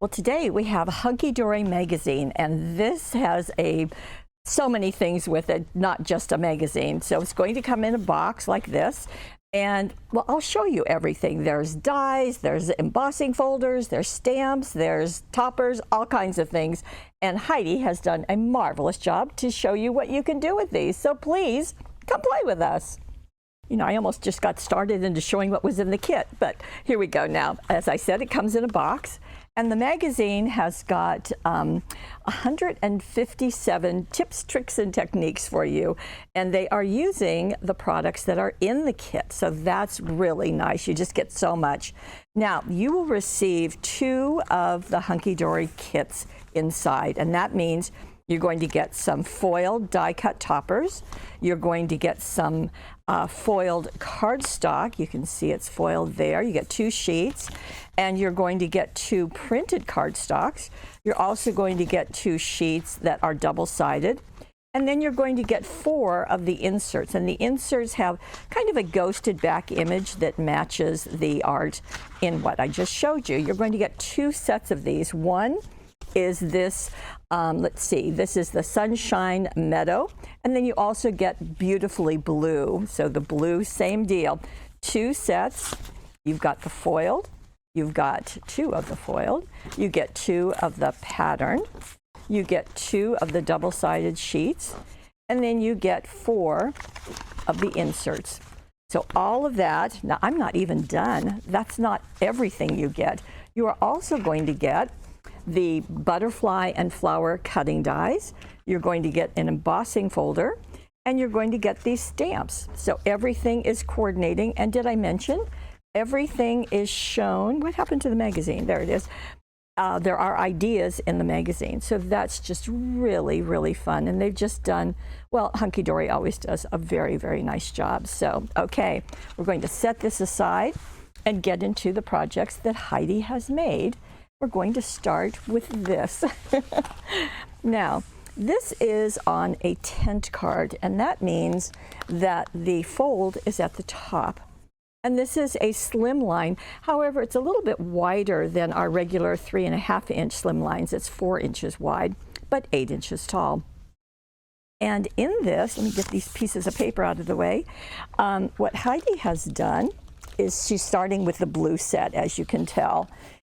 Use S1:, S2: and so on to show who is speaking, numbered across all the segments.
S1: Well, today we have Hunkydory magazine, and this has so many things with it, not just a magazine. So it's going to come in a box like this. And well, I'll show you everything. There's dies, there's embossing folders, there's stamps, there's toppers, all kinds of things. And Heidi has done a marvelous job to show you what you can do with these. So please come play with us. You know, I almost just got started into showing what was in the kit, but here we go now. As I said, it comes in a box, and the magazine has got 157 tips, tricks, and techniques for you, and they are using the products that are in the kit, so that's really nice. You just get so much. Now, you will receive 2 of the Hunkydory kits inside, and that means you're going to get some foiled die-cut toppers. You're going to get some foiled cardstock. You can see it's foiled there. You get 2 sheets, and you're going to get 2 printed cardstocks. You're also going to get 2 sheets that are double-sided. And then you're going to get 4 of the inserts, and the inserts have kind of a ghosted back image that matches the art in what I just showed you. You're going to get 2 sets of these. One is this, let's see, this is the Sunshine Meadow, and then you also get Beautifully Blue. So the blue, same deal. 2 sets. You've got the foiled, you've got 2 of the foiled, you get 2 of the pattern, you get 2 of the double-sided sheets, and then you get 4 of the inserts. So all of that, now I'm not even done. That's not everything you get. You are also going to get the butterfly and flower cutting dies. You're going to get an embossing folder, and you're going to get these stamps. So everything is coordinating. And did I mention everything is shown? What happened to the magazine? There it is. There are ideas in the magazine. So that's just really, really fun. And they've just done, well, Hunkydory always does a very, very nice job. So, okay, we're going to set this aside and get into the projects that Heidi has made. We're going to start with this. Now, this is on a tent card, and that means that the fold is at the top. And this is a slim line. However, it's a little bit wider than our regular 3.5-inch slim lines. It's 4 inches wide, but 8 inches tall. And in this, let me get these pieces of paper out of the way. What Heidi has done is she's starting with the blue set, as you can tell.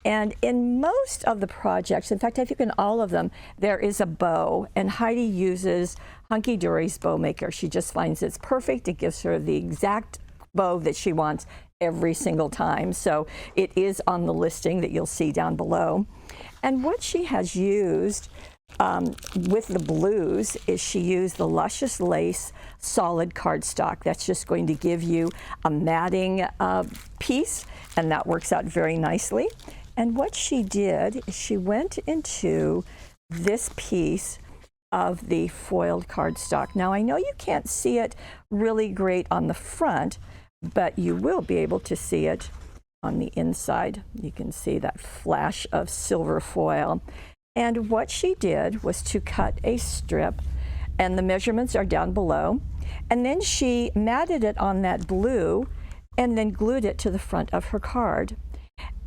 S1: And in most of the projects, in fact, I think in all of them, there is a bow, and Heidi uses Hunkydory's bow maker. She just finds it's perfect. It gives her the exact bow that she wants every single time. So it is on the listing that you'll see down below. And what she has used with the blues is she used the Luscious Lace solid cardstock. That's just going to give you a matting piece, and that works out very nicely. And what she did is she went into this piece of the foiled cardstock. Now, I know you can't see it really great on the front, but you will be able to see it on the inside. You can see that flash of silver foil. And what she did was to cut a strip, and the measurements are down below. And then she matted it on that blue and then glued it to the front of her card.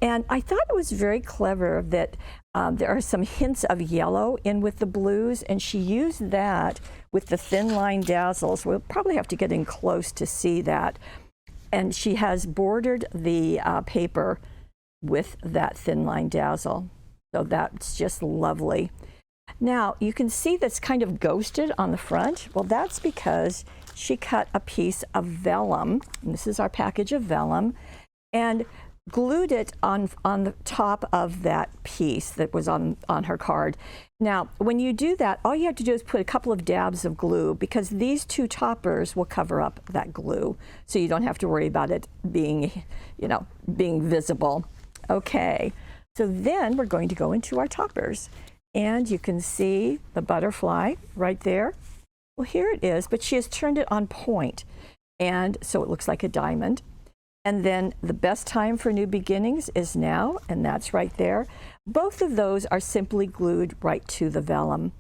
S1: And I thought it was very clever that there are some hints of yellow in with the blues, and she used that with the thin line dazzles. We'll probably have to get in close to see that. And she has bordered the paper with that thin line dazzle. So that's just lovely. Now, you can see that's kind of ghosted on the front. Well, that's because she cut a piece of vellum, and this is our package of vellum, and glued it on the top of that piece that was on her card. Now, when you do that, all you have to do is put a couple of dabs of glue, because these 2 toppers will cover up that glue, so you don't have to worry about it being, being visible. Okay, so then we're going to go into our toppers, and you can see the butterfly right there. Well, here it is, but she has turned it on point, and so it looks like a diamond. And then the best time for new beginnings is now, and that's right there. Both of those are simply glued right to the vellum.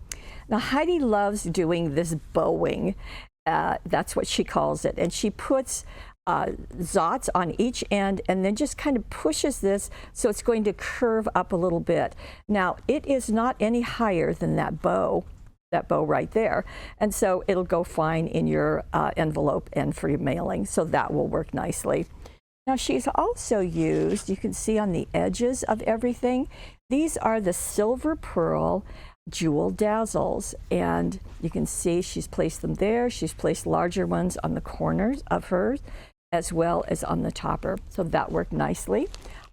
S1: Now, Heidi loves doing this bowing. That's what she calls it. And she puts zots on each end, and then just kind of pushes this so it's going to curve up a little bit. Now, it is not any higher than that bow right there, and so it'll go fine in your envelope and for your mailing, so that will work nicely. Now, she's also used, you can see on the edges of everything, these are the silver pearl jewel dazzles, and you can see she's placed them there. She's placed larger ones on the corners of hers as well as on the topper, so that worked nicely.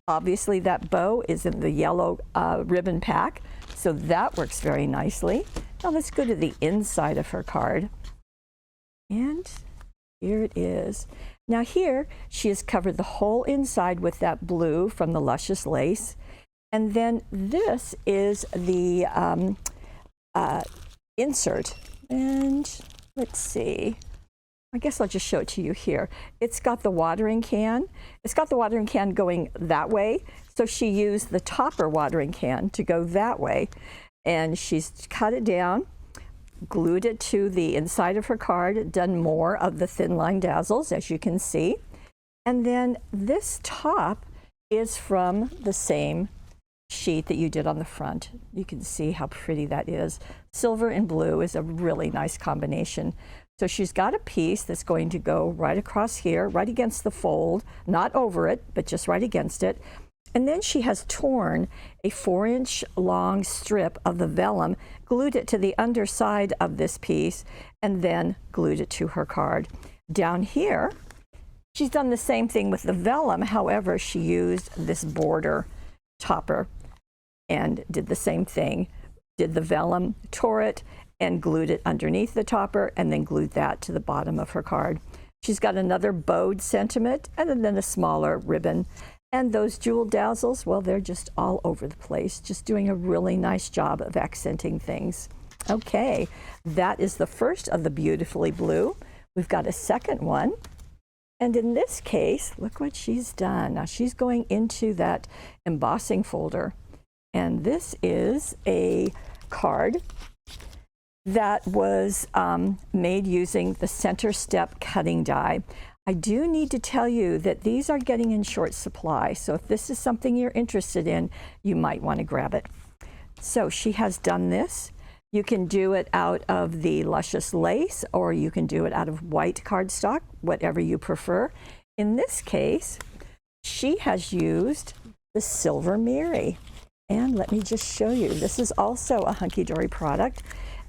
S1: Obviously, that bow is in the yellow ribbon pack, so that works very nicely. Now let's go to the inside of her card, and here it is. Now here, she has covered the whole inside with that blue from the Luscious Lace. And then this is the insert. And let's see. I guess I'll just show it to you here. It's got the watering can. It's got the watering can going that way. So she used the topper watering can to go that way. And she's cut it down, glued it to the inside of her card, done more of the thin line dazzles, as you can see. And then this top is from the same sheet that you did on the front. You can see how pretty that is. Silver and blue is a really nice combination. So she's got a piece that's going to go right across here, right against the fold, not over it, but just right against it. And then she has torn a 4-inch long strip of the vellum, glued it to the underside of this piece, and then glued it to her card. Down here, she's done the same thing with the vellum. However, she used this border topper and did the same thing. Did the vellum, tore it, and glued it underneath the topper, and then glued that to the bottom of her card. She's got another bowed sentiment, and then a smaller ribbon. And those jewel dazzles, well, they're just all over the place, just doing a really nice job of accenting things. Okay, that is the first of the Beautifully Blue. We've got a second one. And in this case, look what she's done. Now she's going into that embossing folder. And this is a card that was made using the center step cutting die. I do need to tell you that these are getting in short supply, so if this is something you're interested in, you might want to grab it. So she has done this. You can do it out of the Luscious Lace, or you can do it out of white cardstock, whatever you prefer. In this case, she has used the Silver Miri. And let me just show you. This is also a Hunkydory product.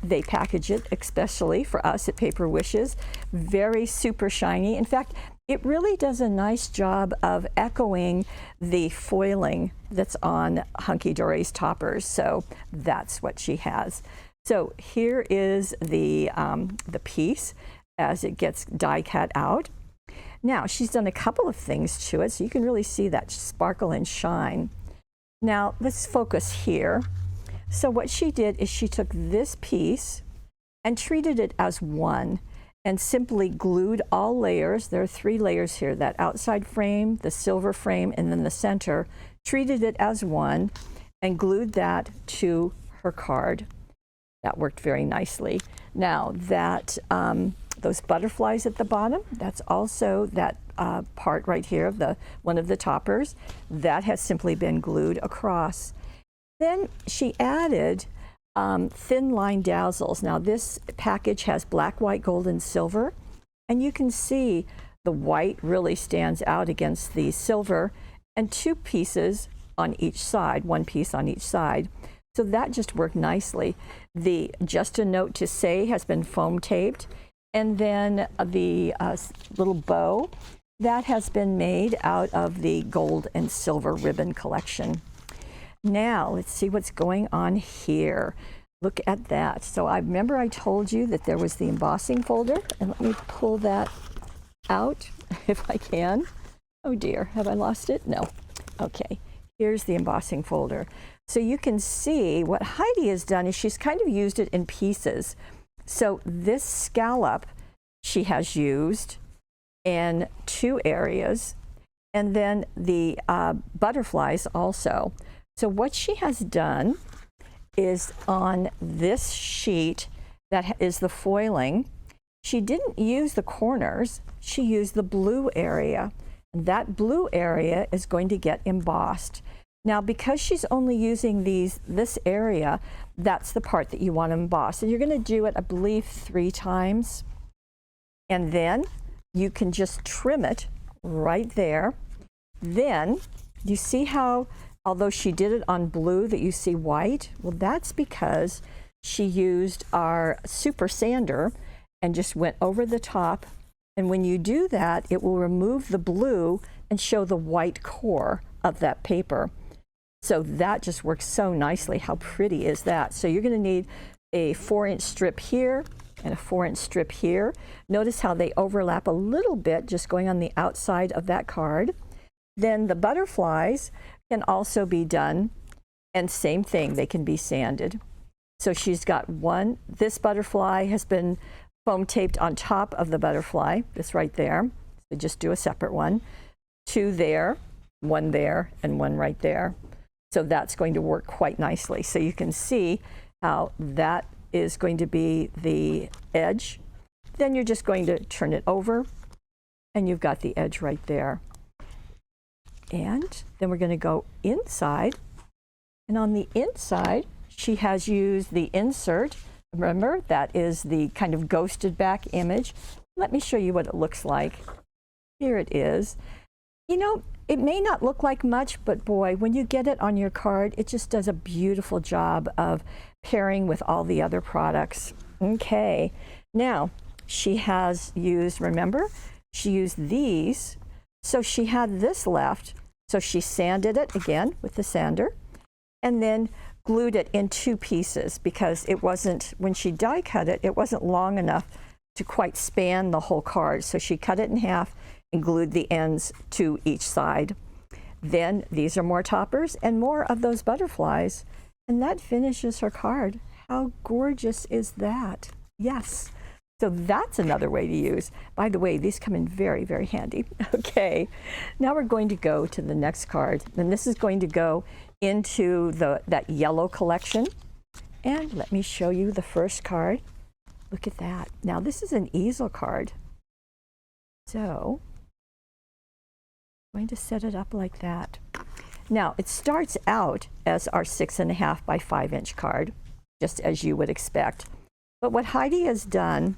S1: They package it especially for us at Paper Wishes. Very super shiny. In fact, it really does a nice job of echoing the foiling that's on Hunkydory's toppers. So that's what she has. So here is the piece as it gets die cut out. Now she's done a couple of things to it, so you can really see that sparkle and shine. Now let's focus here. So what she did is she took this piece and treated it as one and simply glued all layers. There are 3 layers here, that outside frame, the silver frame, and then the center. Treated it as one and glued that to her card. That worked very nicely. Now that those butterflies at the bottom, that's also that part right here of one of the toppers. That has simply been glued across. Then she added thin line dazzles. Now this package has black, white, gold, and silver, and you can see the white really stands out against the silver, and 2 pieces on each side, 1 piece on each side. So that just worked nicely. The Just a Note to Say has been foam taped, and then the little bow, that has been made out of the gold and silver ribbon collection. Now, let's see what's going on here. Look at that. So I remember I told you that there was the embossing folder, and let me pull that out if I can. Oh dear, have I lost it? No. Okay, here's the embossing folder. So you can see what Heidi has done is she's kind of used it in pieces. So this scallop she has used in 2 areas, and then the butterflies also. So what she has done is on this sheet that is the foiling, she didn't use the corners, she used the blue area. And that blue area is going to get embossed. Now, because she's only using this area, that's the part that you want to emboss. And you're going to do it, I believe, 3 times. And then you can just trim it right there. Then you see how, although she did it on blue, that you see white? Well, that's because she used our super sander and just went over the top. And when you do that, it will remove the blue and show the white core of that paper. So that just works so nicely. How pretty is that? So you're going to need a 4-inch strip here and a 4-inch strip here. Notice how they overlap a little bit, just going on the outside of that card. Then the butterflies can also be done, and same thing, they can be sanded. So she's got one, this butterfly has been foam taped on top of the butterfly, this right there. So just do a separate one. 2 there, 1 there, and 1 right there. So that's going to work quite nicely. So you can see how that is going to be the edge. Then you're just going to turn it over, and you've got the edge right there. And then we're going to go inside. And on the inside, she has used the insert. Remember, that is the kind of ghosted back image. Let me show you what it looks like. Here it is. You know, it may not look like much, but boy, when you get it on your card, it just does a beautiful job of pairing with all the other products. Okay, now she has used, remember, she used these. So she had this left. So she sanded it again with the sander and then glued it in 2 pieces because it wasn't, when she die cut it, it wasn't long enough to quite span the whole card. So she cut it in half and glued the ends to each side. Then these are more toppers and more of those butterflies. And that finishes her card. How gorgeous is that? Yes. So that's another way to use. By the way, these come in very, very handy. Okay, now we're going to go to the next card. And this is going to go into that yellow collection. And let me show you the first card. Look at that. Now this is an easel card. So I'm going to set it up like that. Now it starts out as our 6.5 by 5-inch card, just as you would expect. But what Heidi has done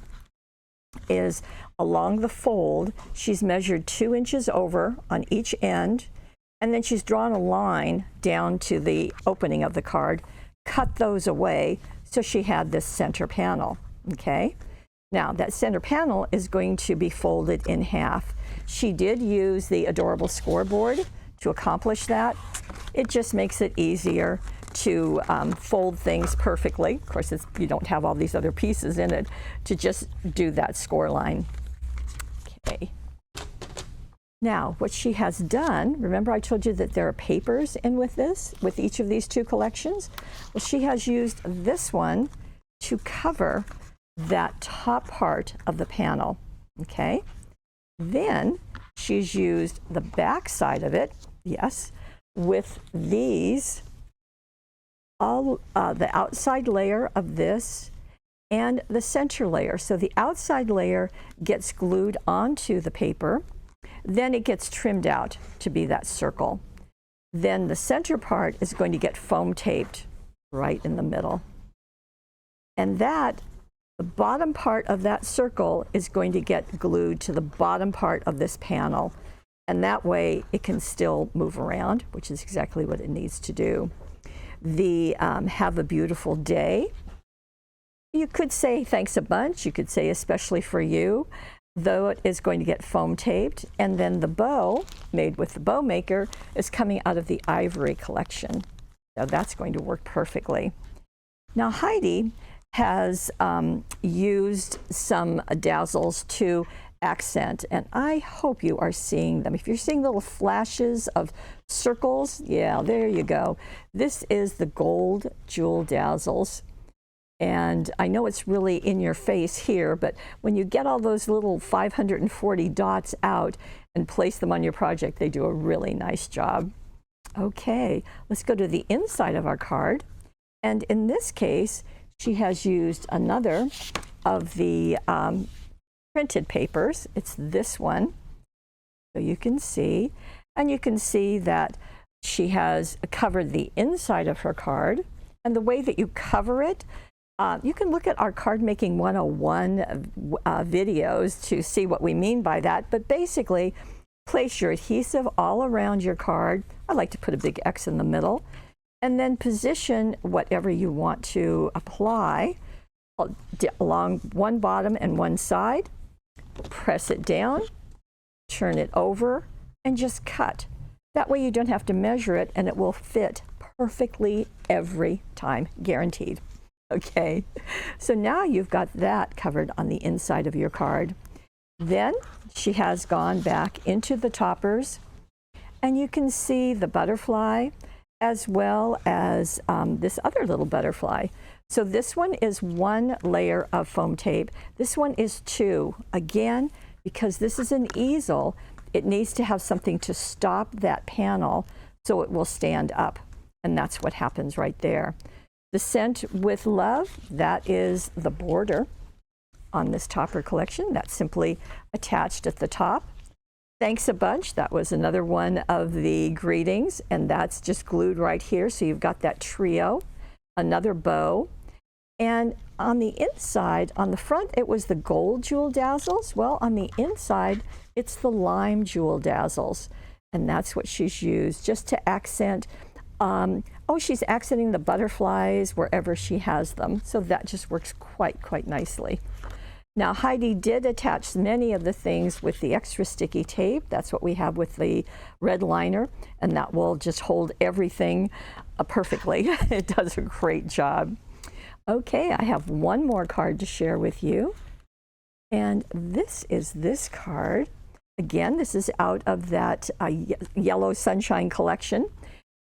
S1: is along the fold, she's measured 2 inches over on each end, and then she's drawn a line down to the opening of the card, cut those away, so she had this center panel, okay? Now, that center panel is going to be folded in half. She did use the adorable scoreboard to accomplish that. It just makes it easier to fold things perfectly. Of course, you don't have all these other pieces in it to just do that score line. Okay. Now, what she has done, remember I told you that there are papers in with this, with each of these 2 collections? Well, she has used this one to cover that top part of the panel, okay? Then she's used the back side of it, yes, with these, all the outside layer of this and the center layer. So the outside layer gets glued onto the paper, then it gets trimmed out to be that circle. Then the center part is going to get foam taped right in the middle. And that, the bottom part of that circle is going to get glued to the bottom part of this panel. And that way it can still move around, which is exactly what it needs to do. The have a beautiful day. You could say thanks a bunch. You could say especially for you, though it is going to get foam taped. And then the bow made with the bow maker is coming out of the ivory collection. So that's going to work perfectly. Now Heidi has used some dazzles to accent, and I hope you are seeing them. If you're seeing little flashes of circles, yeah, there you go. This is the gold jewel dazzles. And I know it's really in your face here, but when you get all those little 540 dots out and place them on your project, they do a really nice job. Okay, let's go to the inside of our card. And in this case, she has used another of the printed papers. It's this one. So you can see, and you can see that she has covered the inside of her card. And the way that you cover it, you can look at our Card Making 101 videos to see what we mean by that. But basically, place your adhesive all around your card. I like to put a big X in the middle. And then position whatever you want to apply along one bottom and one side. Press it down, turn it over, and just cut. That way you don't have to measure it, and it will fit perfectly every time, guaranteed. Okay, so now you've got that covered on the inside of your card. Then she has gone back into the toppers, and you can see the butterfly as well as this other little butterfly. So this one is one layer of foam tape. This one is two. Again, because this is an easel, it needs to have something to stop that panel so it will stand up. And that's what happens right there. The Scent with Love, that is the border on this topper collection. That's simply attached at the top. Thanks a bunch, that was another one of the greetings, and that's just glued right here. So you've got that trio, another bow. And on the inside, on the front, it was the gold jewel dazzles. Well, on the inside, it's the lime jewel dazzles. And that's what she's used just to accent. She's accenting the butterflies wherever she has them. So that just works quite nicely. Now, Heidi did attach many of the things with the extra sticky tape. That's what we have with the red liner, and that will just hold everything perfectly. It does a great job. Okay, I have one more card to share with you, and this is this card. Again, this is out of that Yellow Sunshine collection,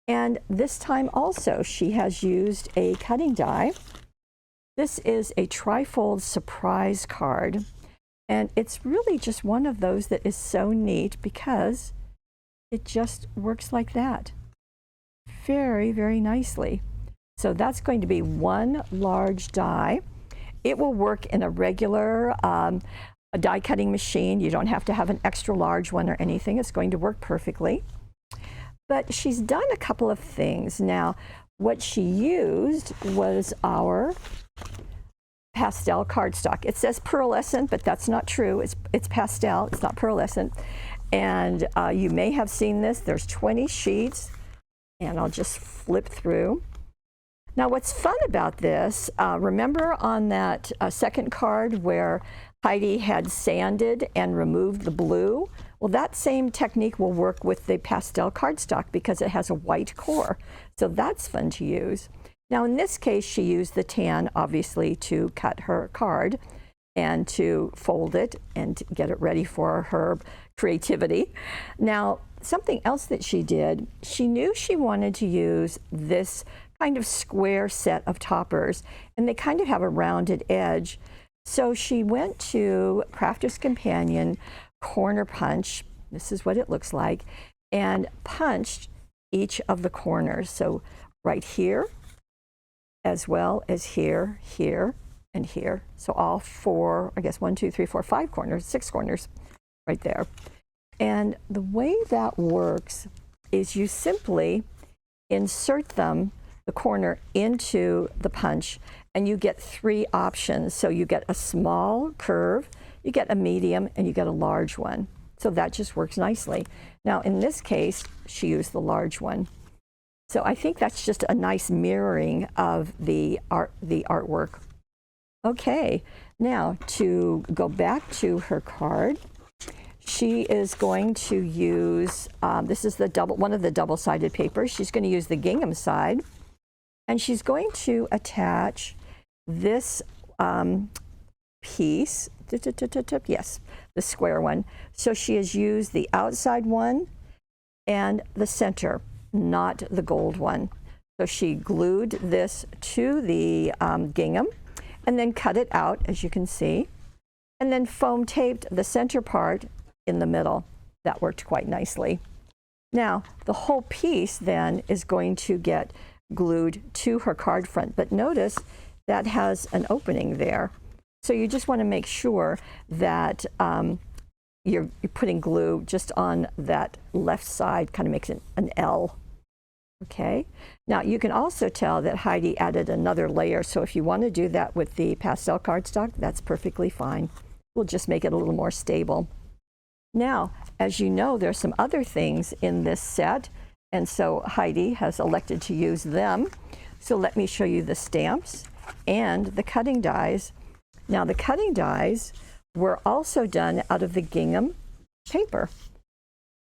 S1: and this time also she has used a cutting die. This is a trifold surprise card, and it's really just one of those that is so neat because it just works like that. Very nicely. So that's going to be one large die. It will work in a regular die cutting machine. You don't have to have an extra large one or anything. It's going to work perfectly. But she's done a couple of things. Now, what she used was our pastel cardstock. It says pearlescent, but that's not true. It's pastel, it's not pearlescent. And you may have seen this. There's 20 sheets, and I'll just flip through. Now, what's fun about this, remember on that second card where Heidi had sanded and removed the blue? Well, that same technique will work with the pastel cardstock because it has a white core. So that's fun to use. Now, in this case, she used the tan, obviously, to cut her card and to fold it and get it ready for her creativity. Now, something else that she did, she knew she wanted to use this kind of square set of toppers, and they kind of have a rounded edge. So she went to Crafter's Companion corner punch. This is what it looks like, and punched each of the corners. So right here, as well as here, here, and here. So all four, I guess 1, 2, 3, 4, 5 corners, 6 corners right there. And the way that works is you simply insert them, the corner, into the punch, and you get 3 options. So you get a small curve, you get a medium, and you get a large one. So that just works nicely. Now, in this case, she used the large one. So I think that's just a nice mirroring of the artwork. Okay, now to go back to her card, she is going to use, this is one of the double-sided papers. She's going to use the gingham side, and she's going to attach this piece, yes, the square one. So she has used the outside one and the center, not the gold one. So she glued this to the gingham and then cut it out, as you can see, and then foam taped the center part in the middle. That worked quite nicely. Now, the whole piece then is going to get glued to her card front, but notice that has an opening there. So you just want to make sure that you're putting glue just on that left side, kind of makes it an L. Okay, now you can also tell that Heidi added another layer, so if you want to do that with the pastel cardstock, that's perfectly fine. We'll just make it a little more stable. Now, as you know, there's some other things in this set, and so Heidi has elected to use them. So let me show you the stamps and the cutting dies. Now, the cutting dies were also done out of the gingham paper,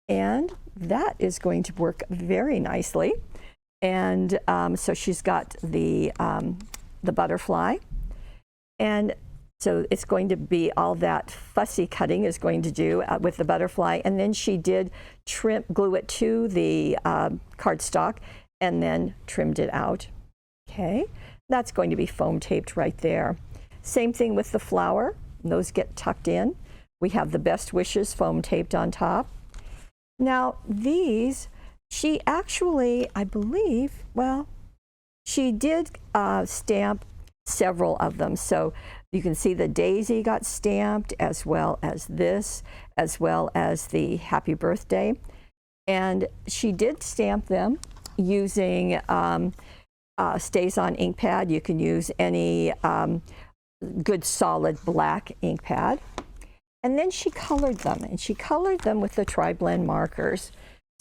S1: and that is going to work very nicely. And so she's got the butterfly, and so it's going to be all that fussy cutting is going to do with the butterfly, and then she did glue it to the cardstock and then trimmed it out. Okay, that's going to be foam taped right there. Same thing with the flower, those get tucked in. We have the best wishes foam taped on top. Now these, she actually, I believe, well, she did stamp several of them. So you can see the daisy got stamped, as well as this, as well as the happy birthday. And she did stamp them using Stays On ink pad. You can use any good solid black ink pad. And then she colored them, and she colored them with the tri-blend markers.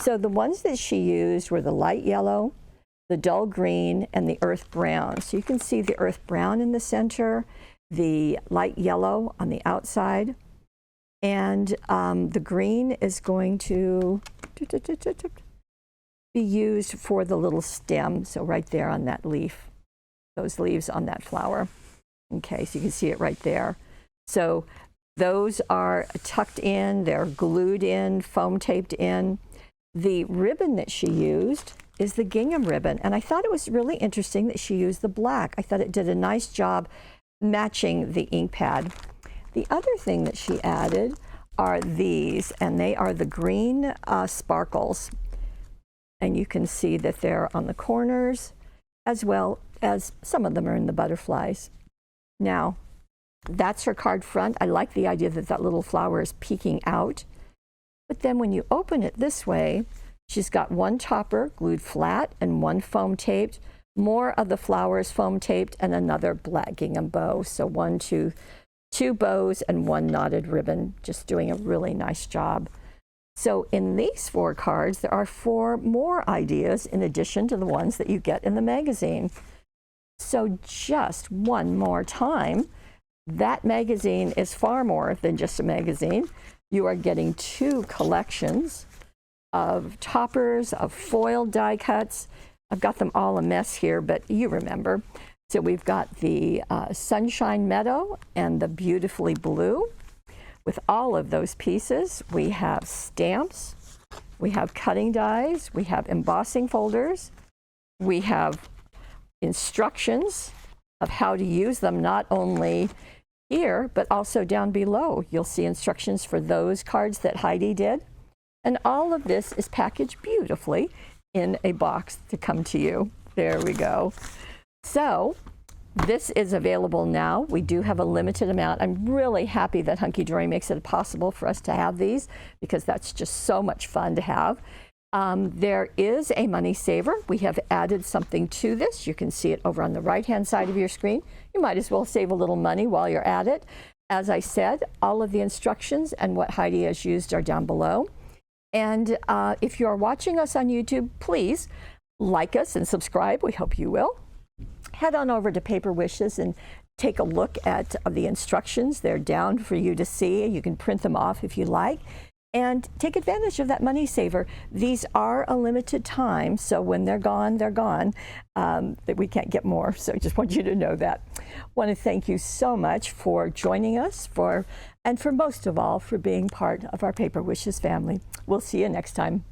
S1: So the ones that she used were the light yellow, the dull green, and the earth brown. So you can see the earth brown in the center, the light yellow on the outside, and the green is going to be used for the little stem. So right there on that leaf, those leaves on that flower. Okay, so you can see it right there. So those are tucked in, they're glued in, foam taped in. The ribbon that she used is the gingham ribbon, and I thought it was really interesting that she used the black. I thought it did a nice job matching the ink pad. The other thing that she added are these, and they are the green sparkles. And you can see that they're on the corners, as well as some of them are in the butterflies. Now, that's her card front. I like the idea that that little flower is peeking out. But then when you open it this way, she's got one topper glued flat and one foam taped, more of the flowers foam taped, and another black gingham bow. So two bows and one knotted ribbon, just doing a really nice job. So in these 4 cards, there are 4 more ideas in addition to the ones that you get in the magazine. So just one more time, that magazine is far more than just a magazine. You are getting 2 collections of toppers, of foil die cuts. I've got them all a mess here, but you remember. So we've got the Sunshine Meadow and the Beautifully Blue. With all of those pieces, we have stamps, we have cutting dies, we have embossing folders, we have instructions of how to use them, not only here, but also down below. You'll see instructions for those cards that Heidi did. And all of this is packaged beautifully in a box to come to you. There we go. So this is available now. We do have a limited amount. I'm really happy that Hunkydory makes it possible for us to have these, because that's just so much fun to have. There is a money saver. We have added something to this. You can see it over on the right-hand side of your screen. You might as well save a little money while you're at it. As I said, all of the instructions and what Heidi has used are down below. And if you are watching us on YouTube, please like us and subscribe. We hope you will. Head on over to Paper Wishes and take a look at the instructions. They're down for you to see. You can print them off if you like. And take advantage of that money saver. These are a limited time, so when they're gone, that we can't get more. So I just want you to know that. I want to thank you so much for joining us, and for most of all, for being part of our Paper Wishes family. We'll see you next time.